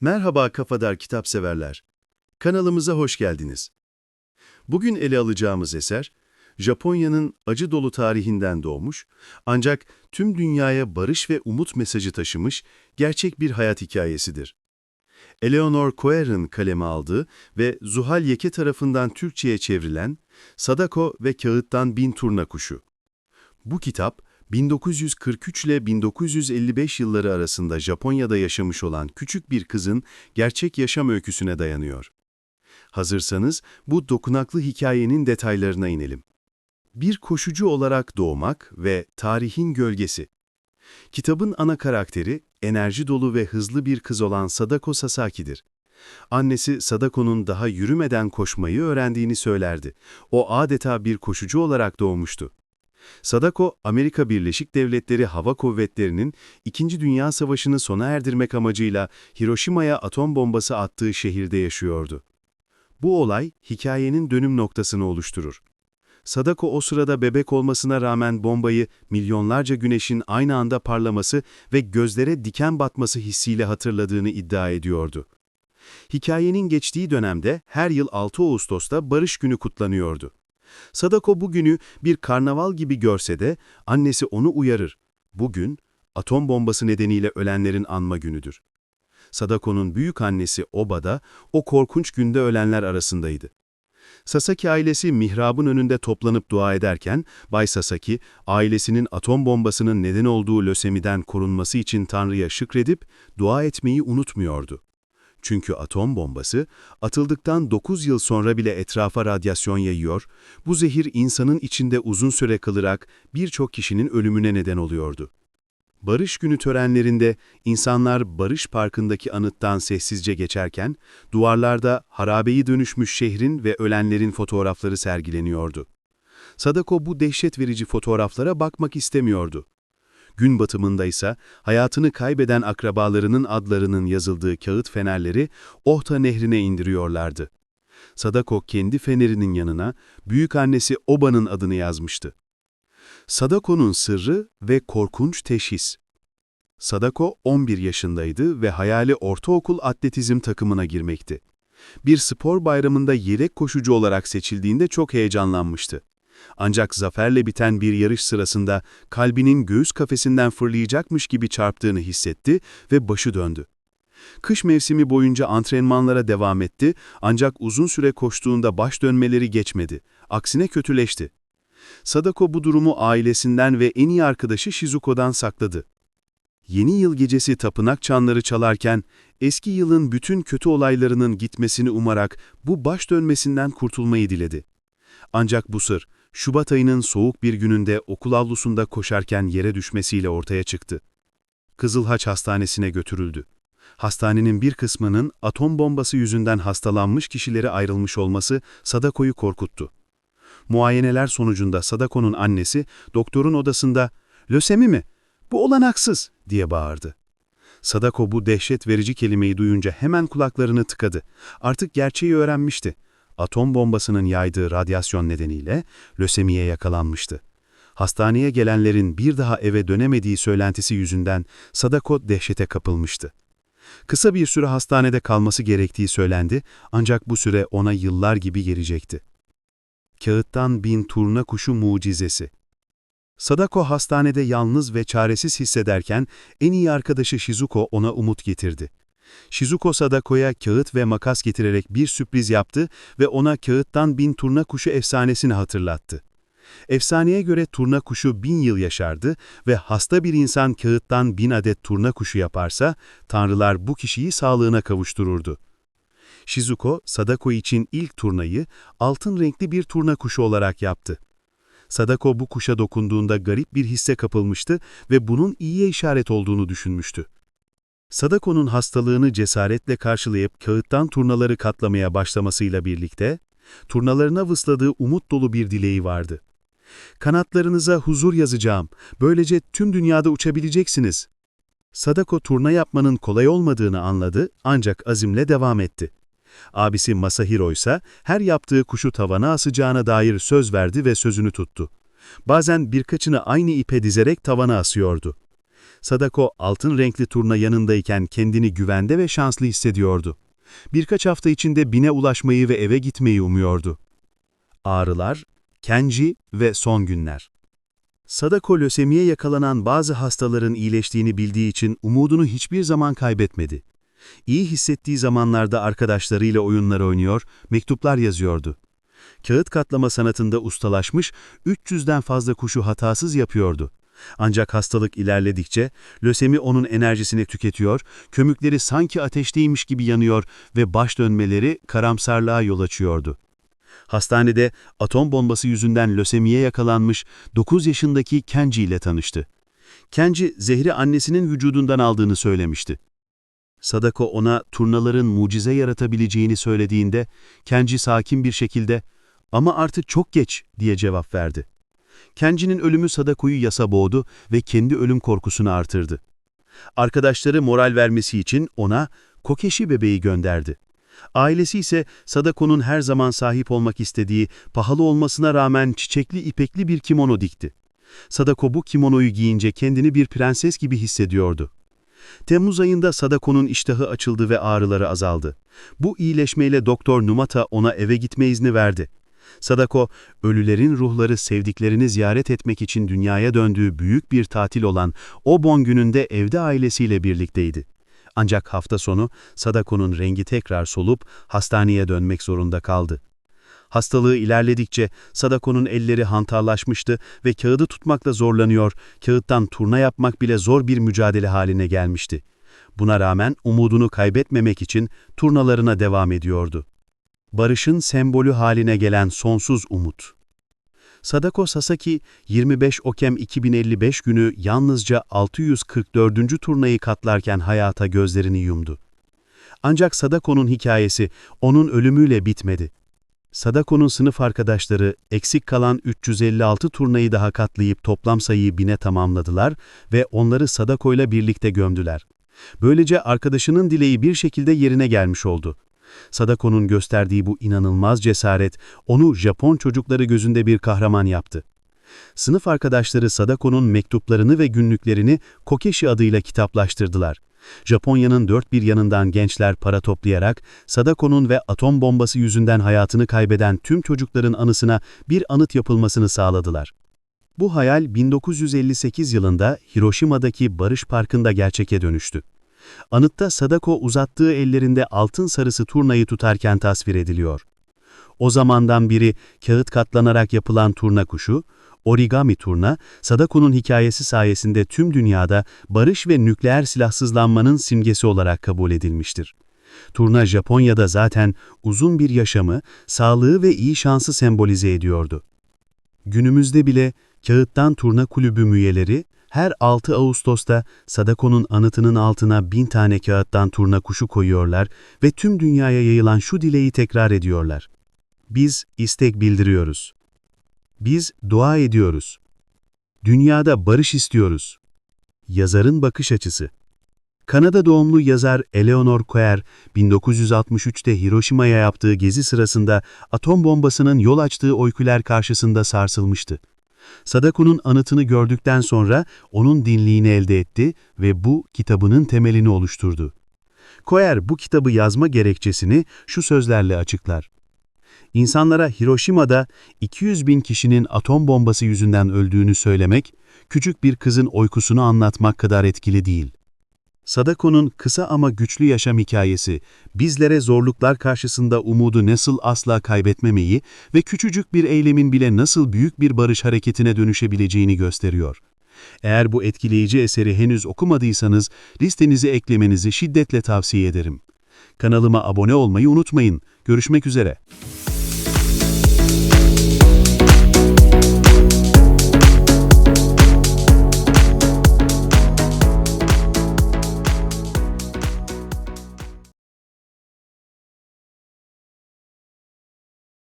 Merhaba Kafadar kitapseverler. Kanalımıza hoş geldiniz. Bugün ele alacağımız eser, Japonya'nın acı dolu tarihinden doğmuş, ancak tüm dünyaya barış ve umut mesajı taşımış gerçek bir hayat hikayesidir. Eleanor Coher'ın kaleme aldığı ve Zuhal Yeke tarafından Türkçe'ye çevrilen Sadako ve Kağıttan Bin Turna Kuşu. Bu kitap, 1943 ile 1955 yılları arasında Japonya'da yaşamış olan küçük bir kızın gerçek yaşam öyküsüne dayanıyor. Hazırsanız bu dokunaklı hikayenin detaylarına inelim. Bir koşucu olarak doğmak ve tarihin gölgesi. Kitabın ana karakteri, enerji dolu ve hızlı bir kız olan Sadako Sasaki'dir. Annesi Sadako'nun daha yürümeden koşmayı öğrendiğini söylerdi. O adeta bir koşucu olarak doğmuştu. Sadako, Amerika Birleşik Devletleri Hava Kuvvetleri'nin İkinci Dünya Savaşı'nı sona erdirmek amacıyla Hiroşima'ya atom bombası attığı şehirde yaşıyordu. Bu olay, hikayenin dönüm noktasını oluşturur. Sadako o sırada bebek olmasına rağmen bombayı milyonlarca güneşin aynı anda parlaması ve gözlere diken batması hissiyle hatırladığını iddia ediyordu. Hikayenin geçtiği dönemde her yıl 6 Ağustos'ta Barış Günü kutlanıyordu. Sadako bu günü bir karnaval gibi görse de annesi onu uyarır. Bugün, atom bombası nedeniyle ölenlerin anma günüdür. Sadako'nun büyük annesi Oba da o korkunç günde ölenler arasındaydı. Sasaki ailesi mihrabın önünde toplanıp dua ederken, Bay Sasaki, ailesinin atom bombasının neden olduğu lösemiden korunması için Tanrı'ya şükredip dua etmeyi unutmuyordu. Çünkü atom bombası, atıldıktan 9 yıl sonra bile etrafa radyasyon yayıyor, bu zehir insanın içinde uzun süre kalarak birçok kişinin ölümüne neden oluyordu. Barış Günü törenlerinde insanlar Barış Parkı'ndaki anıttan sessizce geçerken, duvarlarda harabeyi dönüşmüş şehrin ve ölenlerin fotoğrafları sergileniyordu. Sadako bu dehşet verici fotoğraflara bakmak istemiyordu. Gün batımında ise hayatını kaybeden akrabalarının adlarının yazıldığı kağıt fenerleri Ohta Nehri'ne indiriyorlardı. Sadako kendi fenerinin yanına büyükannesi Oba'nın adını yazmıştı. Sadako'nun sırrı ve korkunç teşhis. Sadako 11 yaşındaydı ve hayali ortaokul atletizm takımına girmekti. Bir spor bayramında yedek koşucu olarak seçildiğinde çok heyecanlanmıştı. Ancak zaferle biten bir yarış sırasında kalbinin göğüs kafesinden fırlayacakmış gibi çarptığını hissetti ve başı döndü. Kış mevsimi boyunca antrenmanlara devam etti ancak uzun süre koştuğunda baş dönmeleri geçmedi. Aksine kötüleşti. Sadako bu durumu ailesinden ve en iyi arkadaşı Shizuko'dan sakladı. Yeni yıl gecesi tapınak çanları çalarken eski yılın bütün kötü olaylarının gitmesini umarak bu baş dönmesinden kurtulmayı diledi. Ancak bu sır, Şubat ayının soğuk bir gününde okul avlusunda koşarken yere düşmesiyle ortaya çıktı. Kızılhaç Hastanesi'ne götürüldü. Hastanenin bir kısmının atom bombası yüzünden hastalanmış kişilere ayrılmış olması Sadako'yu korkuttu. Muayeneler sonucunda Sadako'nun annesi doktorun odasında "Lösemi mi? Bu olanaksız!" diye bağırdı. Sadako bu dehşet verici kelimeyi duyunca hemen kulaklarını tıkadı. Artık gerçeği öğrenmişti. Atom bombasının yaydığı radyasyon nedeniyle lösemiye yakalanmıştı. Hastaneye gelenlerin bir daha eve dönemediği söylentisi yüzünden Sadako dehşete kapılmıştı. Kısa bir süre hastanede kalması gerektiği söylendi ancak bu süre ona yıllar gibi gelecekti. Kağıttan Bin Turna Kuşu mucizesi. Sadako hastanede yalnız ve çaresiz hissederken en iyi arkadaşı Shizuko ona umut getirdi. Shizuko Sadako'ya kağıt ve makas getirerek bir sürpriz yaptı ve ona Kağıttan Bin Turna Kuşu efsanesini hatırlattı. Efsaneye göre turna kuşu 1000 yıl yaşardı ve hasta bir insan kağıttan 1000 adet turna kuşu yaparsa, tanrılar bu kişiyi sağlığına kavuştururdu. Shizuko, Sadako için ilk turnayı altın renkli bir turna kuşu olarak yaptı. Sadako bu kuşa dokunduğunda garip bir hisse kapılmıştı ve bunun iyiye işaret olduğunu düşünmüştü. Sadako'nun hastalığını cesaretle karşılayıp kağıttan turnaları katlamaya başlamasıyla birlikte, turnalarına vısladığı umut dolu bir dileği vardı. "Kanatlarınıza huzur yazacağım, böylece tüm dünyada uçabileceksiniz." Sadako turna yapmanın kolay olmadığını anladı ancak azimle devam etti. Abisi Masahiro ise her yaptığı kuşu tavana asacağına dair söz verdi ve sözünü tuttu. Bazen birkaçını aynı ipe dizerek tavana asıyordu. Sadako altın renkli turna yanındayken kendini güvende ve şanslı hissediyordu. Birkaç hafta içinde bine ulaşmayı ve eve gitmeyi umuyordu. Ağrılar, Kenji ve son günler. Sadako lösemiye yakalanan bazı hastaların iyileştiğini bildiği için umudunu hiçbir zaman kaybetmedi. İyi hissettiği zamanlarda arkadaşlarıyla oyunlar oynuyor, mektuplar yazıyordu. Kağıt katlama sanatında ustalaşmış, 300'den fazla kuşu hatasız yapıyordu. Ancak hastalık ilerledikçe lösemi onun enerjisini tüketiyor, kömükleri sanki ateşteymiş gibi yanıyor ve baş dönmeleri karamsarlığa yol açıyordu. Hastanede atom bombası yüzünden lösemiye yakalanmış 9 yaşındaki Kenji ile tanıştı. Kenji, zehri annesinin vücudundan aldığını söylemişti. Sadako ona turnaların mucize yaratabileceğini söylediğinde, Kenji sakin bir şekilde "Ama artık çok geç" diye cevap verdi. Kenji'nin ölümü Sadako'yu yasa boğdu ve kendi ölüm korkusunu artırdı. Arkadaşları moral vermesi için ona Kokeshi bebeği gönderdi. Ailesi ise Sadako'nun her zaman sahip olmak istediği, pahalı olmasına rağmen çiçekli ipekli bir kimono dikti. Sadako bu kimonoyu giyince kendini bir prenses gibi hissediyordu. Temmuz ayında Sadako'nun iştahı açıldı ve ağrıları azaldı. Bu iyileşmeyle Doktor Numata ona eve gitme izni verdi. Sadako, ölülerin ruhları sevdiklerini ziyaret etmek için dünyaya döndüğü büyük bir tatil olan Obon gününde evde ailesiyle birlikteydi. Ancak hafta sonu Sadako'nun rengi tekrar solup hastaneye dönmek zorunda kaldı. Hastalığı ilerledikçe Sadako'nun elleri hantallaşmıştı ve kağıdı tutmakla zorlanıyor, kağıttan turna yapmak bile zor bir mücadele haline gelmişti. Buna rağmen umudunu kaybetmemek için turnalarına devam ediyordu. Barışın sembolü haline gelen sonsuz umut. Sadako Sasaki, 25 Okem 2055 günü yalnızca 644. turnayı katlarken hayata gözlerini yumdu. Ancak Sadako'nun hikayesi onun ölümüyle bitmedi. Sadako'nun sınıf arkadaşları eksik kalan 356 turnayı daha katlayıp toplam sayıyı 1000'e tamamladılar ve onları Sadako'yla birlikte gömdüler. Böylece arkadaşının dileği bir şekilde yerine gelmiş oldu. Sadako'nun gösterdiği bu inanılmaz cesaret, onu Japon çocukları gözünde bir kahraman yaptı. Sınıf arkadaşları Sadako'nun mektuplarını ve günlüklerini Kokeshi adıyla kitaplaştırdılar. Japonya'nın dört bir yanından gençler para toplayarak, Sadako'nun ve atom bombası yüzünden hayatını kaybeden tüm çocukların anısına bir anıt yapılmasını sağladılar. Bu hayal 1958 yılında Hiroşima'daki Barış Parkı'nda gerçeğe dönüştü. Anıtta Sadako uzattığı ellerinde altın sarısı turnayı tutarken tasvir ediliyor. O zamandan beri kağıt katlanarak yapılan turna kuşu, origami turna, Sadako'nun hikayesi sayesinde tüm dünyada barış ve nükleer silahsızlanmanın simgesi olarak kabul edilmiştir. Turna Japonya'da zaten uzun bir yaşamı, sağlığı ve iyi şansı sembolize ediyordu. Günümüzde bile Kağıttan Turna Kulübü üyeleri, her 6 Ağustos'ta Sadako'nun anıtının altına 1000 tane kağıttan turna kuşu koyuyorlar ve tüm dünyaya yayılan şu dileği tekrar ediyorlar. Biz istek bildiriyoruz. Biz dua ediyoruz. Dünyada barış istiyoruz. Yazarın bakış açısı. Kanada doğumlu yazar Eleanor Coer, 1963'te Hiroşima'ya yaptığı gezi sırasında atom bombasının yol açtığı öyküler karşısında sarsılmıştı. Sadako'nun anıtını gördükten sonra onun dinliğini elde etti ve bu kitabının temelini oluşturdu. Coer bu kitabı yazma gerekçesini şu sözlerle açıklar. İnsanlara Hiroşima'da 200.000 kişinin atom bombası yüzünden öldüğünü söylemek, küçük bir kızın uykusunu anlatmak kadar etkili değil. Sadako'nun kısa ama güçlü yaşam hikayesi, bizlere zorluklar karşısında umudu nasıl asla kaybetmemeyi ve küçücük bir eylemin bile nasıl büyük bir barış hareketine dönüşebileceğini gösteriyor. Eğer bu etkileyici eseri henüz okumadıysanız, listenize eklemenizi şiddetle tavsiye ederim. Kanalıma abone olmayı unutmayın. Görüşmek üzere.